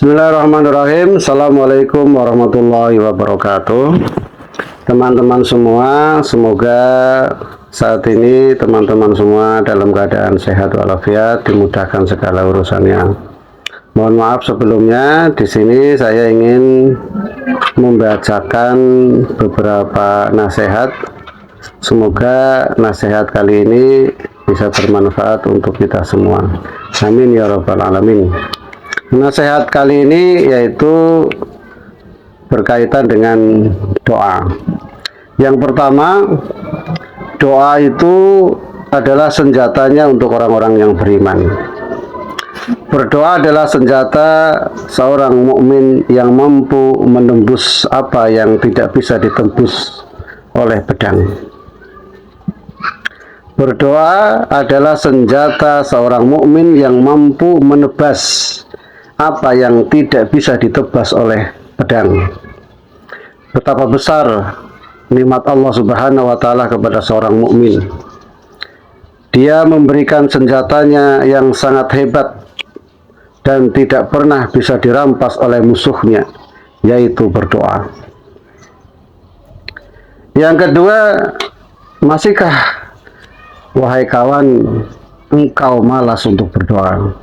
Bismillahirrahmanirrahim. Assalamualaikum warahmatullahi wabarakatuh. Teman-teman semua, semoga saat ini teman-teman semua dalam keadaan sehat walafiat, dimudahkan segala urusannya. Mohon maaf sebelumnya, di sini saya ingin membacakan beberapa nasihat. Semoga nasihat kali ini bisa bermanfaat untuk kita semua. Amin ya rabbal alamin. Nasihat kali ini yaitu berkaitan dengan doa. Yang pertama, doa itu adalah senjatanya untuk orang-orang yang beriman. Berdoa adalah senjata seorang mukmin yang mampu menembus apa yang tidak bisa ditembus oleh pedang. Berdoa adalah senjata seorang mukmin yang mampu menebas apa yang tidak bisa ditebas oleh pedang. Betapa besar nikmat Allah Subhanahu wa taala kepada seorang mukmin. Dia memberikan senjatanya yang sangat hebat dan tidak pernah bisa dirampas oleh musuhnya, yaitu berdoa. Yang kedua, masihkah wahai kawan engkau malas untuk berdoa?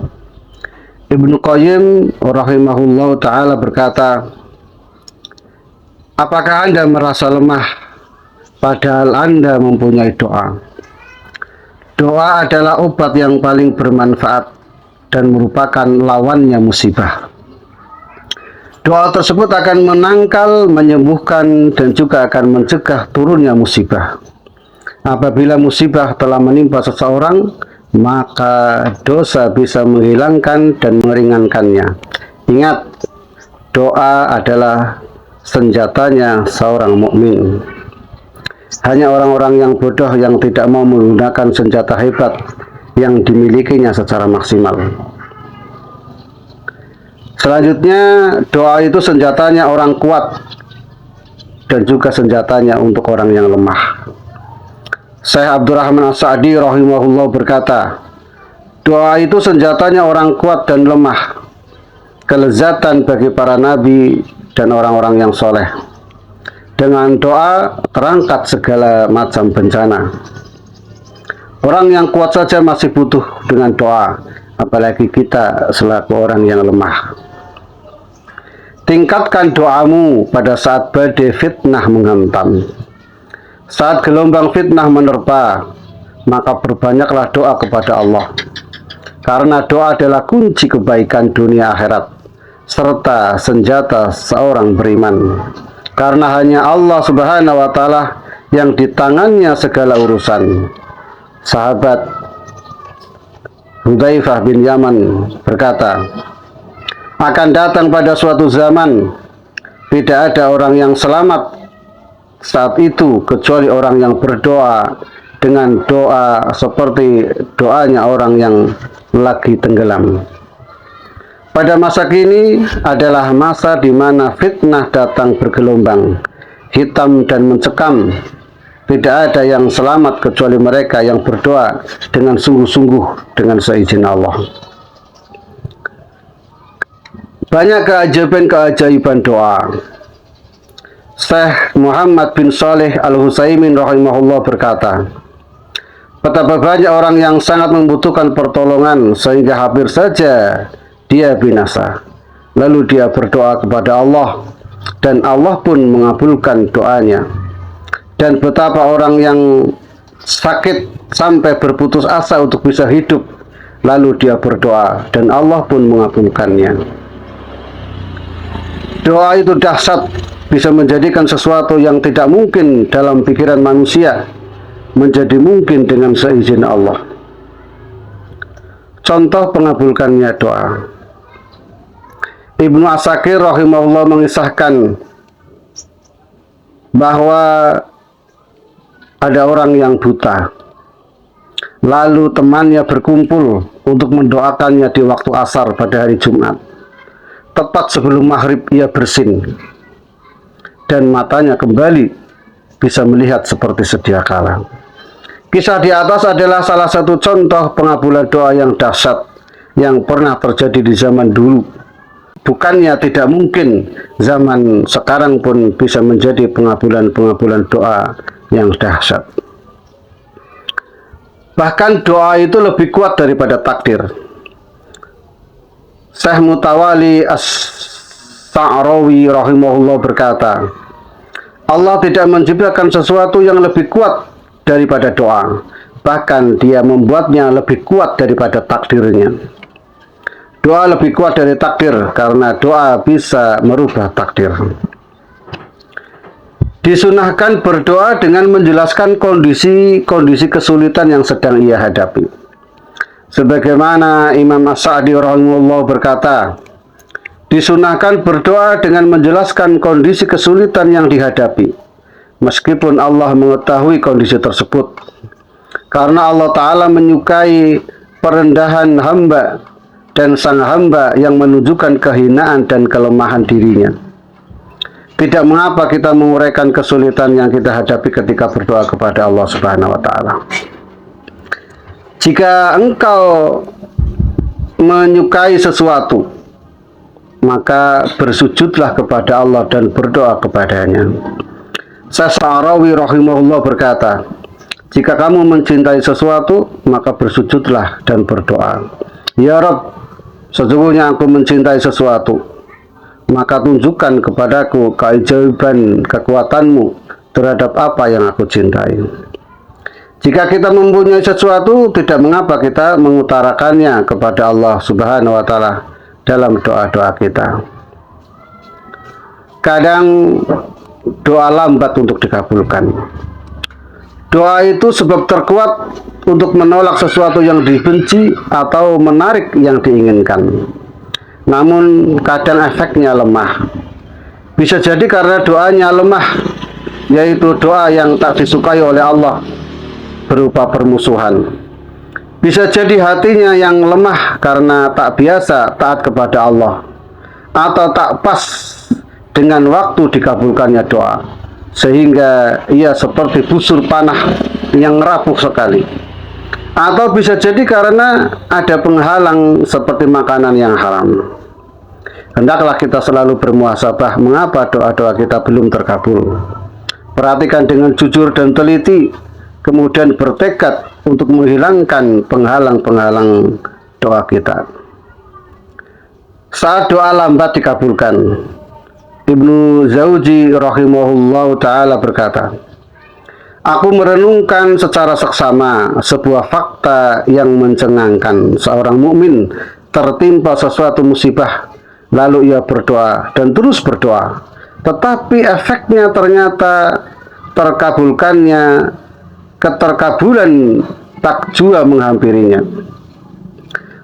Ibnu Qayyim rahimahullah ta'ala berkata, apakah Anda merasa lemah padahal Anda mempunyai doa? Doa adalah obat yang paling bermanfaat dan merupakan lawannya musibah. Doa tersebut akan menangkal, menyembuhkan, dan juga akan mencegah turunnya musibah. Apabila musibah telah menimpa seseorang, maka dosa bisa menghilangkan dan meringankannya. Ingat, doa adalah senjatanya seorang mukmin. Hanya orang-orang yang bodoh yang tidak mau menggunakan senjata hebat yang dimilikinya secara maksimal. Selanjutnya, doa itu senjatanya orang kuat dan juga senjatanya untuk orang yang lemah. Syekh Abdurrahman As-Sa'di rahimahullah berkata, doa itu senjatanya orang kuat dan lemah, kelezatan bagi para nabi dan orang-orang yang soleh. Dengan doa terangkat segala macam bencana. Orang yang kuat saja masih butuh dengan doa, apalagi kita selaku orang yang lemah. Tingkatkan doamu pada saat badai fitnah menghantam. Saat gelombang fitnah menerpa, maka perbanyaklah doa kepada Allah. Karena doa adalah kunci kebaikan dunia akhirat, serta senjata seorang beriman. Karena hanya Allah Subhanahu wa ta'ala yang di tangannya segala urusan. Sahabat Hudzaifah bin Yaman berkata, akan datang pada suatu zaman tidak ada orang yang selamat saat itu kecuali orang yang berdoa dengan doa seperti doanya orang yang lagi tenggelam. Pada masa kini adalah masa di mana fitnah datang bergelombang, hitam dan mencekam. Tidak ada yang selamat kecuali mereka yang berdoa dengan sungguh-sungguh dengan seizin Allah. Banyak keajaiban doa. Syekh Muhammad bin Saleh Al-Hutsaimin rahimahullah berkata, betapa banyak orang yang sangat membutuhkan pertolongan sehingga hampir saja dia binasa. Lalu dia berdoa kepada Allah dan Allah pun mengabulkan doanya. Dan betapa orang yang sakit sampai berputus asa untuk bisa hidup, lalu dia berdoa dan Allah pun mengabulkannya. Doa itu dahsyat, bisa menjadikan sesuatu yang tidak mungkin dalam pikiran manusia menjadi mungkin dengan seizin Allah. Contoh pengabulkannya doa. Ibnu Asakir rahimahullah mengisahkan bahwa ada orang yang buta. Lalu temannya berkumpul untuk mendoakannya di waktu asar pada hari Jumat. Tepat sebelum maghrib ia bersin dan matanya kembali bisa melihat seperti sedia kala. Kisah di atas adalah salah satu contoh pengabulan doa yang dahsyat yang pernah terjadi di zaman dulu. bukannya tidak mungkin zaman sekarang pun bisa menjadi pengabulan doa yang dahsyat. Bahkan doa itu lebih kuat daripada takdir. Syekh Mutawali As-Sa'rawi rahimahullah berkata, Allah tidak menciptakan sesuatu yang lebih kuat daripada doa. Bahkan dia membuatnya lebih kuat daripada takdirnya. Doa lebih kuat dari takdir karena doa bisa merubah takdir. Disunahkan berdoa dengan menjelaskan kondisi kesulitan yang sedang ia hadapi. Sebagaimana Imam As-Sa'di rahimahullah berkata, disunahkan berdoa dengan menjelaskan kondisi kesulitan yang dihadapi, meskipun Allah mengetahui kondisi tersebut. Karena Allah Ta'ala menyukai perendahan hamba dan sang hamba yang menunjukkan kehinaan dan kelemahan dirinya. Tidak mengapa kita menguraikan kesulitan yang kita hadapi ketika berdoa kepada Allah Subhanahu wa Ta'ala. Jika engkau menyukai sesuatu, maka bersujudlah kepada Allah dan berdoa kepadanya. Syekh Sa'rawi rahimahullah berkata, jika kamu mencintai sesuatu, maka bersujudlah dan berdoa. Ya Rabb, sesungguhnya aku mencintai sesuatu, maka tunjukkan kepadaku keajaiban kekuatanmu terhadap apa yang aku cintai. Jika kita mempunyai sesuatu, tidak mengapa kita mengutarakannya kepada Allah Subhanahu wa Ta'ala dalam doa-doa kita. Kadang doa lambat untuk dikabulkan. Doa itu sebab terkuat untuk menolak sesuatu yang dibenci atau menarik yang diinginkan. Namun kadang efeknya lemah. Bisa jadi karena doanya lemah, yaitu doa yang tak disukai oleh Allah berupa permusuhan. Bisa jadi hatinya yang lemah karena tak biasa taat kepada Allah, atau tak pas dengan waktu dikabulkannya doa, sehingga ia seperti busur panah yang rapuh sekali. Atau bisa jadi karena ada penghalang seperti makanan yang haram. Hendaklah kita selalu bermuhasabah mengapa doa-doa kita belum terkabul. Perhatikan dengan jujur dan teliti, kemudian bertekad untuk menghilangkan penghalang-penghalang doa kita. Saat doa lambat dikabulkan, Ibnu Jauzi rahimahullah ta'ala berkata, aku merenungkan secara seksama sebuah fakta yang mencengangkan. Seorang mukmin tertimpa sesuatu musibah, lalu ia berdoa dan terus berdoa, tetapi efeknya ternyata keterkabulan takjua menghampirinya.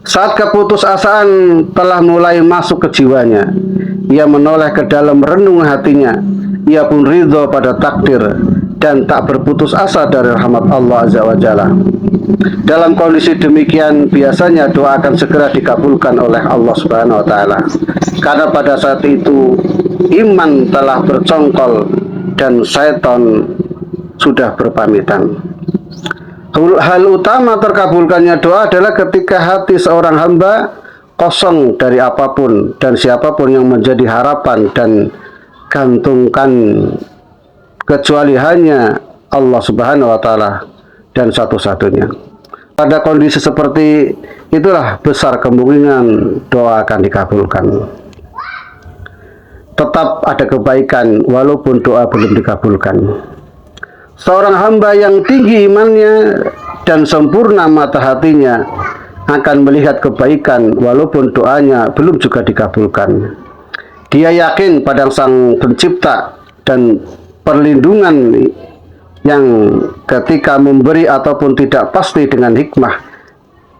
Saat keputusasaan telah mulai masuk ke jiwanya, ia menoleh ke dalam renung hatinya. Ia pun ridho pada takdir dan tak berputus asa dari rahmat Allah Azza wa Jalla. Dalam kondisi demikian, biasanya doa akan segera dikabulkan oleh Allah Subhanahu wa Ta'ala, karena pada saat itu iman telah bercongkol dan syaitan sudah berpamitan. Hal utama terkabulkannya doa adalah ketika hati seorang hamba kosong dari apapun dan siapapun yang menjadi harapan dan gantungkan, kecuali hanya Allah Subhanahu wa Ta'ala dan satu-satunya. Pada kondisi seperti itulah besar kemungkinan doa akan dikabulkan. Tetap ada kebaikan walaupun doa belum dikabulkan. Seorang hamba yang tinggi imannya dan sempurna mata hatinya akan melihat kebaikan walaupun doanya belum juga dikabulkan. Dia yakin pada Sang Pencipta dan perlindungan yang ketika memberi ataupun tidak pasti dengan hikmah.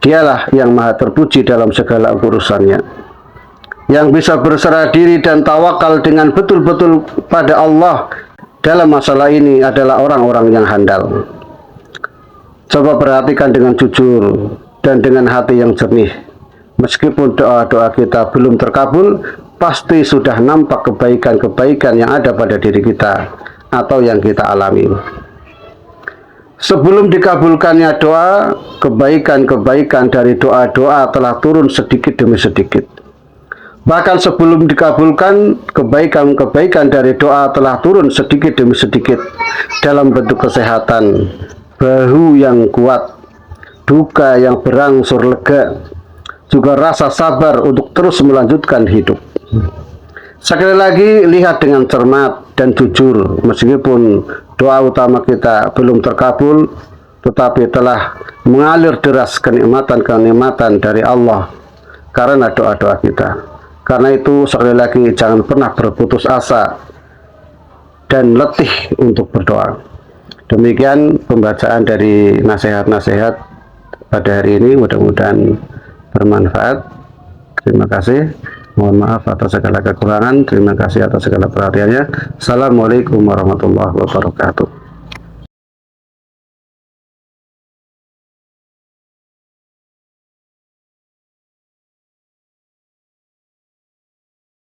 Dialah yang maha terpuji dalam segala urusannya. Yang bisa berserah diri dan tawakal dengan betul-betul pada Allah dalam masalah ini adalah orang-orang yang handal. Coba perhatikan dengan jujur dan dengan hati yang jernih. Meskipun doa-doa kita belum terkabul, pasti sudah nampak kebaikan-kebaikan yang ada pada diri kita atau yang kita alami. Sebelum dikabulkannya doa, kebaikan-kebaikan dari doa-doa telah turun sedikit demi sedikit. Bahkan sebelum dikabulkan, kebaikan-kebaikan dari doa telah turun sedikit demi sedikit dalam bentuk kesehatan, bahu yang kuat, duka yang berangsur lega, juga rasa sabar untuk terus melanjutkan hidup. Sekali lagi, lihat dengan cermat dan jujur, meskipun doa utama kita belum terkabul, tetapi telah mengalir deras kenikmatan-kenikmatan dari Allah karena doa-doa kita. Karena itu, sekali lagi, jangan pernah berputus asa dan letih untuk berdoa. Demikian pembacaan dari nasihat-nasihat pada hari ini, mudah-mudahan bermanfaat. Terima kasih. Mohon maaf atas segala kekurangan. Terima kasih atas segala perhatiannya. Assalamualaikum warahmatullahi wabarakatuh.